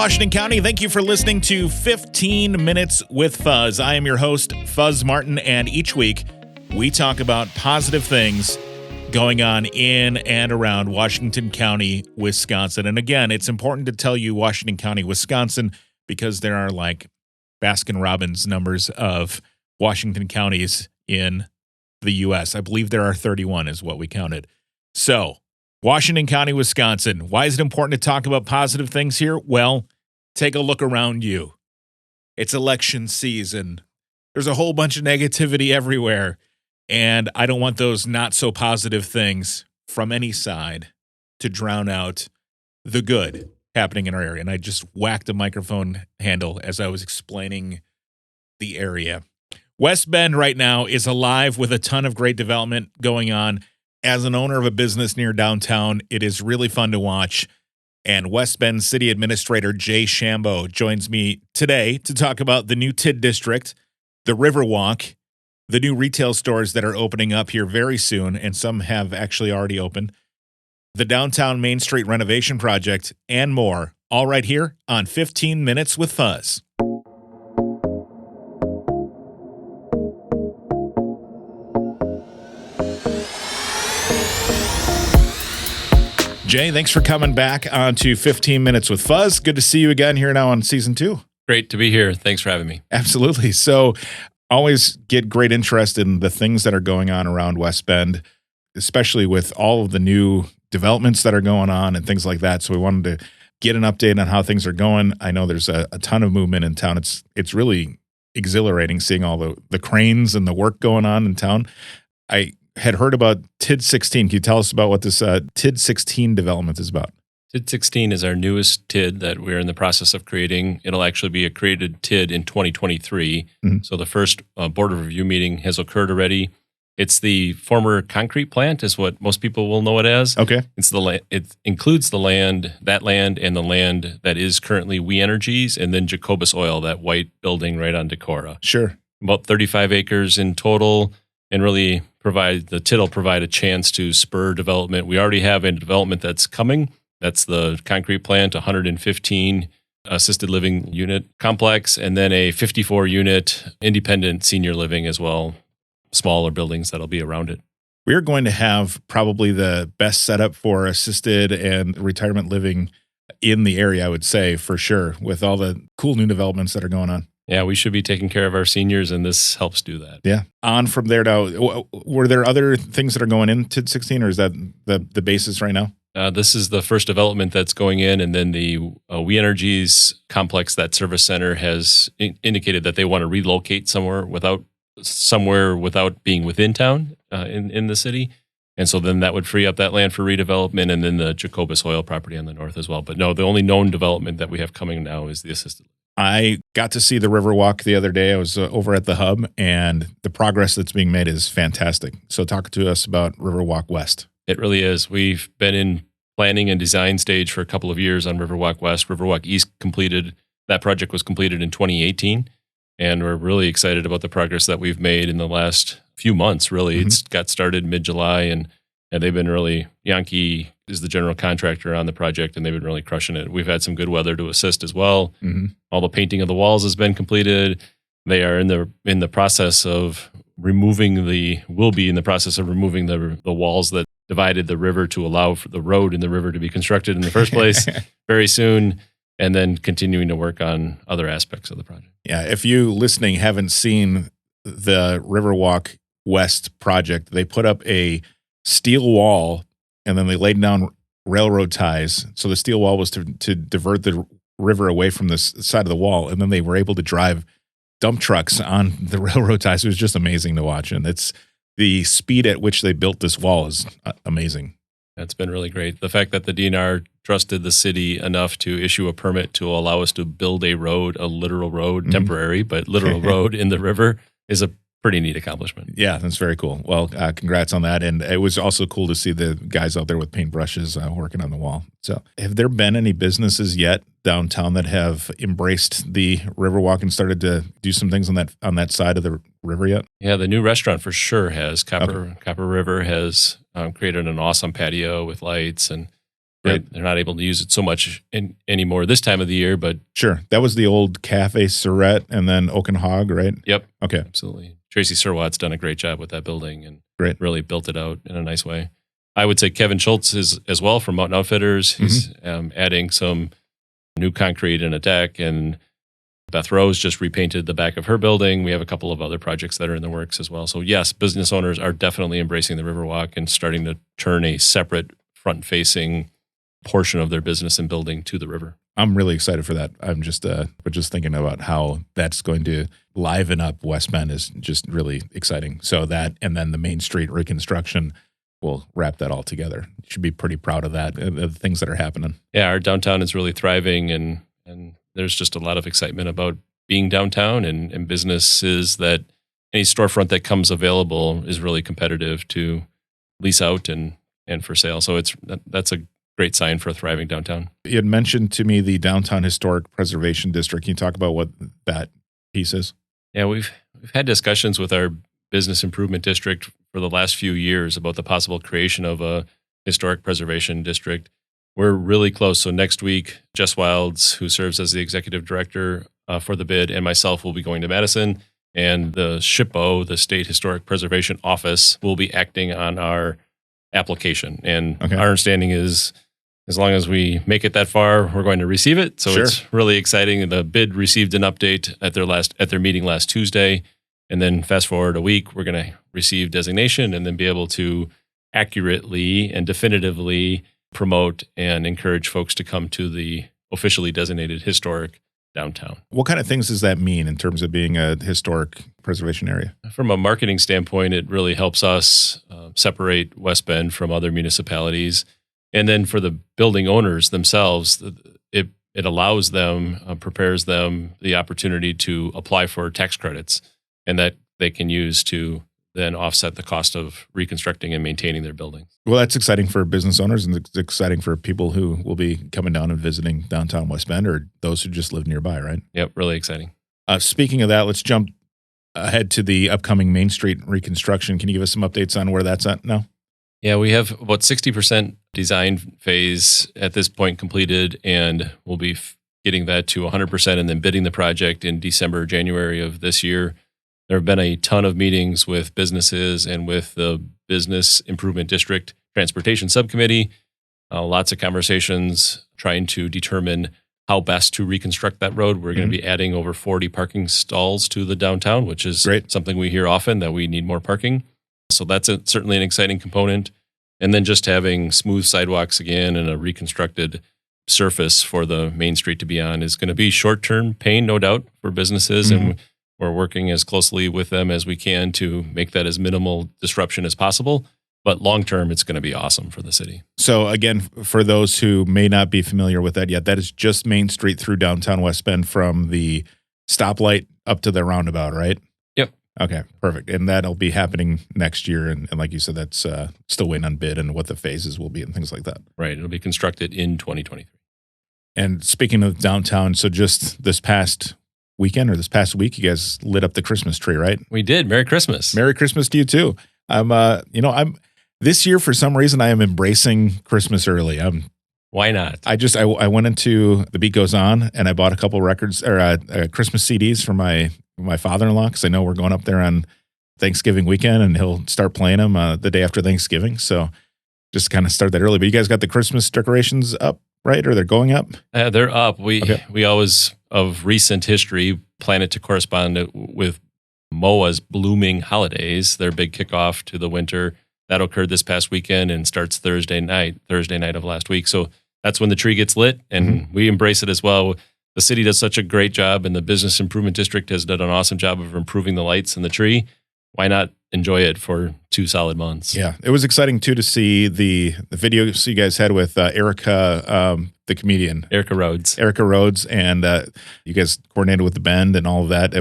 Washington County. Thank you for listening to 15 Minutes with Fuzz. I am your host, Fuzz Martin, and each week we talk about positive things going on in and around Washington County, Wisconsin. And again, it's important to tell you Washington County, Wisconsin, because there are like Baskin-Robbins numbers of Washington counties in the U.S. I believe there are 31 is what we counted. So, Washington County, Wisconsin. Why is it important to talk about positive things here? Well, take a look around you. It's election season. There's a whole bunch of negativity everywhere, and I don't want those not so positive things from any side to drown out the good happening in our area. And I just whacked a microphone handle as I was explaining the area. West Bend right now is alive with a ton of great development going on. As an owner of a business near downtown, it is really fun to watch. And West Bend City Administrator Jay Shambeau joins me today to talk about the new TID district, the Riverwalk, the new retail stores that are opening up here very soon, and some have actually already opened, the downtown Main Street renovation project, and more, all right here on 15 Minutes with Fuzz. Jay, thanks for coming back on to 15 Minutes with Fuzz. Good to see you again here now on season 2. Great to be here. Thanks for having me. Absolutely. So always get great interest in the things that are going on around West Bend, especially with all of the new developments that are going on and things like that. So we wanted to get an update on how things are going. I know there's a ton of movement in town. It's really exhilarating seeing all the cranes and the work going on in town. I had heard about TID 16. Can you tell us about what this TID 16 development is about? TID 16 is our newest TID that we're in the process of creating. It'll actually be a created TID in 2023. Mm-hmm. So the first board of review meeting has occurred already. It's the former concrete plant is what most people will know it as. Okay. It includes the land and the land that is currently We Energies, and then Jacobus Oil, that white building right on Decorah. Sure. About 35 acres in total, and really the TID will provide a chance to spur development. We already have a development that's coming. That's the concrete plant, 115 assisted living unit complex, and then a 54 unit independent senior living as well, smaller buildings that'll be around it. We're going to have probably the best setup for assisted and retirement living in the area, I would say, for sure, with all the cool new developments that are going on. Yeah, we should be taking care of our seniors, and this helps do that. Yeah. On from there now, were there other things that are going in TID 16, or is that the basis right now? This is the first development that's going in, and then the We Energies complex, that service center, has indicated that they want to relocate somewhere without being within town in the city. And so then that would free up that land for redevelopment, and then the Jacobus Oil property on the north as well. But no, the only known development that we have coming now is the assisted. I got to see the Riverwalk the other day. I was over at the hub, and the progress that's being made is fantastic. So talk to us about Riverwalk West. It really is. We've been in planning and design stage for a couple of years on Riverwalk West. Riverwalk East completed. That project was completed in 2018, and we're really excited about the progress that we've made in the last few months, really. Mm-hmm. It's got started mid-July, and they've been really, Yankee is the general contractor on the project, and they've been really crushing it. We've had some good weather to assist as well. Mm-hmm. All the painting of the walls has been completed. They are in the process of removing the walls that divided the river to allow for the road in the river to be constructed in the first place very soon, and then continuing to work on other aspects of the project. Yeah, if you listening haven't seen the Riverwalk West project, they put up a steel wall, and then they laid down railroad ties. So the steel wall was to divert the river away from the side of the wall, and then they were able to drive dump trucks on the railroad ties. It was just amazing to watch, and it's the speed at which they built this wall is amazing. That's been really great. The fact that the DNR trusted the city enough to issue a permit to allow us to build a road, a literal road, mm-hmm. temporary, but literal road in the river is a pretty neat accomplishment. Yeah, that's very cool. Well, congrats on that. And it was also cool to see the guys out there with paintbrushes working on the wall. So have there been any businesses yet downtown that have embraced the Riverwalk and started to do some things on that side of the river yet? Yeah, the new restaurant for sure has. Copper River has created an awesome patio with lights, and Right. They're not able to use it so much anymore this time of the year, but Sure. That was the old Cafe Surrette and then Oak and Hog, right? yep. Okay. Absolutely. Tracy Surwatt's done a great job with that building and Great. really built it out in a nice way. I would say Kevin Schultz is as well from Mountain Outfitters. He's adding some new concrete and a deck, and Beth Rose just repainted the back of her building. We have a couple of other projects that are in the works as well. So yes, business owners are definitely embracing the Riverwalk and starting to turn a separate front-facing portion of their business and building to the river. I'm really excited for that. I'm just thinking about how that's going to liven up West Bend is just really exciting. So that, and then the Main Street reconstruction will wrap that all together. You should be pretty proud of that, the things that are happening. Yeah, our downtown is really thriving, and there's just a lot of excitement about being downtown, and businesses that any storefront that comes available is really competitive to lease out and for sale. So that's a great sign for a thriving downtown. You had mentioned to me the Downtown Historic Preservation District. Can you talk about what that piece is? Yeah, we've had discussions with our business improvement district for the last few years about the possible creation of a historic preservation district. We're really close. So next week, Jess Wilds, who serves as the executive director for the bid, and myself will be going to Madison, and the SHPO, the State Historic Preservation Office, will be acting on our application. And our understanding is, as long as we make it that far, we're going to receive it. So it's really exciting. The bid received an update at their meeting last Tuesday. And then fast forward a week, we're going to receive designation and then be able to accurately and definitively promote and encourage folks to come to the officially designated historic downtown. What kind of things does that mean in terms of being a historic preservation area? From a marketing standpoint, it really helps us separate West Bend from other municipalities. And then for the building owners themselves, it allows them, prepares them the opportunity to apply for tax credits, and that they can use to then offset the cost of reconstructing and maintaining their buildings. Well, that's exciting for business owners, and it's exciting for people who will be coming down and visiting downtown West Bend, or those who just live nearby, right? Yep, really exciting. Speaking of that, let's jump ahead to the upcoming Main Street reconstruction. Can you give us some updates on where that's at now? Yeah, we have about 60% design phase at this point completed, and we'll be getting that to 100% and then bidding the project in December, January of this year. There have been a ton of meetings with businesses and with the Business Improvement District Transportation Subcommittee. Lots of conversations trying to determine how best to reconstruct that road. We're going to be adding over 40 parking stalls to the downtown, which is something we hear often, that we need more parking. So that's certainly an exciting component. And then just having smooth sidewalks again and a reconstructed surface for the Main Street to be on is going to be short-term pain, no doubt, for businesses. And we're working as closely with them as we can to make that as minimal disruption as possible. But long-term, it's going to be awesome for the city. So again, for those who may not be familiar with that yet, that is just Main Street through downtown West Bend from the stoplight up to the roundabout, right? Yep. Okay, perfect. And that'll be happening next year. And like you said, that's still waiting on bid and what the phases will be and things like that. Right. It'll be constructed in 2023. And speaking of downtown, so just this past weekend or this past week, you guys lit up the Christmas tree, right? We did. Merry Christmas. Merry Christmas to you too. I'm this year for some reason I am embracing Christmas early. Why not? I went into The Beat Goes On and I bought a couple records or Christmas CDs for my father-in-law, because I know we're going up there on Thanksgiving weekend and he'll start playing them the day after Thanksgiving. So just kind of start that early. But you guys got the Christmas decorations up, right? Or they're going up? They're up. We always, of recent history, plan it to correspond with MOA's blooming holidays, their big kickoff to the winter. That occurred this past weekend and starts Thursday night of last week. So that's when the tree gets lit, and we embrace it as well. The city does such a great job, and the Business Improvement District has done an awesome job of improving the lights in the tree. Why not enjoy it for 2 solid months? Yeah, it was exciting too to see the videos you guys had with Erica, the comedian. Erica Rhodes, and you guys coordinated with the Bend and all of that.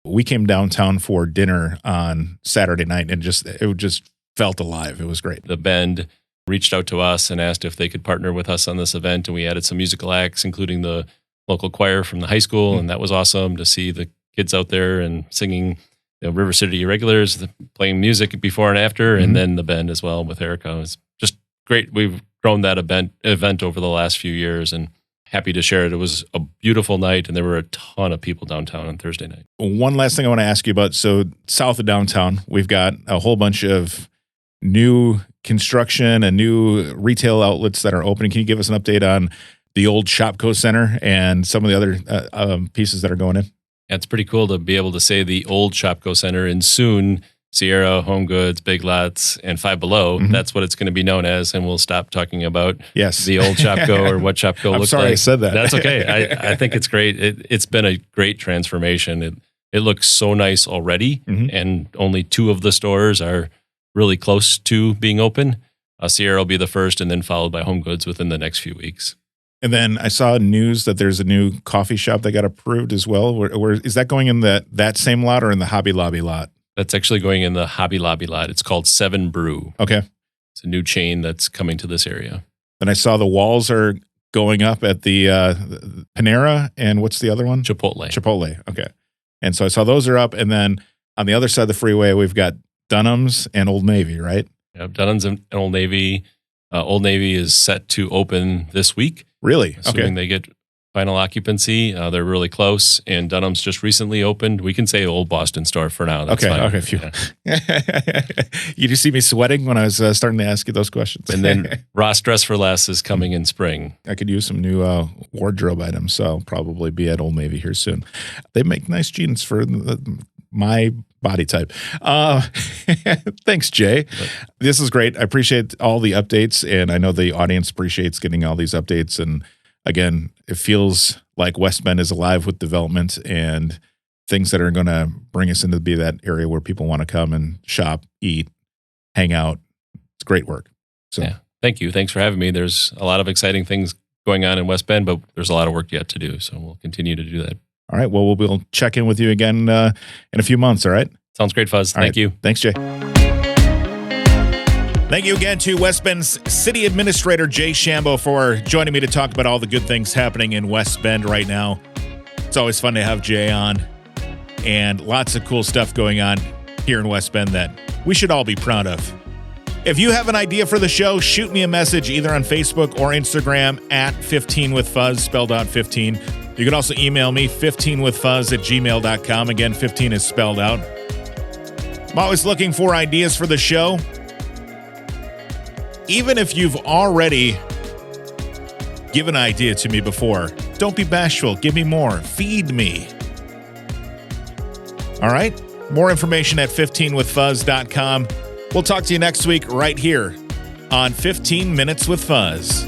We came downtown for dinner on Saturday night, and it just felt alive. It was great. The Bend reached out to us and asked if they could partner with us on this event, and we added some musical acts, including the local choir from the high school, and that was awesome to see the kids out there and singing River City Irregulars, playing music before and after, and then the Bend as well with Erica. It was just great. We've grown that event over the last few years, and happy to share it. It was a beautiful night, and there were a ton of people downtown on Thursday night. One last thing I want to ask you about. So south of downtown, we've got a whole bunch of new construction and new retail outlets that are opening. Can you give us an update on the old ShopKo Center and some of the other pieces that are going in? Yeah, it's pretty cool to be able to say the old ShopKo Center, and soon Sierra, HomeGoods, Big Lots, and Five Below. Mm-hmm. That's what it's going to be known as, and we'll stop talking about the old ShopKo or what ShopKo looks like. I'm sorry I said that. That's okay. I think it's great. It's been a great transformation. It looks so nice already, and only 2 of the stores are really close to being open. Sierra will be the first, and then followed by HomeGoods within the next few weeks. And then I saw news that there's a new coffee shop that got approved as well. Where is that going in that same lot or in the Hobby Lobby lot? That's actually going in the Hobby Lobby lot. It's called 7 Brew. Okay. It's a new chain that's coming to this area. And I saw the walls are going up at the Panera, and what's the other one? Chipotle. Okay. And so I saw those are up. And then on the other side of the freeway, we've got Dunhams and Old Navy, right? Yep, Dunhams and Old Navy. Old Navy is set to open this week. Really? Assuming they get final occupancy. They're really close. And Dunham's just recently opened. We can say Old Boston store for now. That's fine. Okay. Yeah. You just see me sweating when I was starting to ask you those questions. And then Ross Dress for Less is coming in spring. I could use some new wardrobe items, so I'll probably be at Old Navy here soon. They make nice jeans for my body type. Thanks, Jay. This is great. I appreciate all the updates, and I know the audience appreciates getting all these updates. And again, it feels like West Bend is alive with development and things that are going to bring us into be that area where people want to come and shop, eat, hang out. It's great work. So yeah, thank you. Thanks for having me. There's a lot of exciting things going on in West Bend, but there's a lot of work yet to do. So we'll continue to do that. All right. Well, we'll check in with you again in a few months. All right. Sounds great, Fuzz. Thank you. Thanks, Jay. Thank you again to West Bend's City Administrator, Jay Shambeau, for joining me to talk about all the good things happening in West Bend right now. It's always fun to have Jay on, and lots of cool stuff going on here in West Bend that we should all be proud of. If you have an idea for the show, shoot me a message either on Facebook or Instagram at 15withfuzz, spelled out 15. You can also email me, 15withfuzz@gmail.com. Again, 15 is spelled out. I'm always looking for ideas for the show. Even if you've already given an idea to me before, don't be bashful. Give me more. Feed me. All right? More information at 15withfuzz.com. We'll talk to you next week right here on 15 Minutes with Fuzz.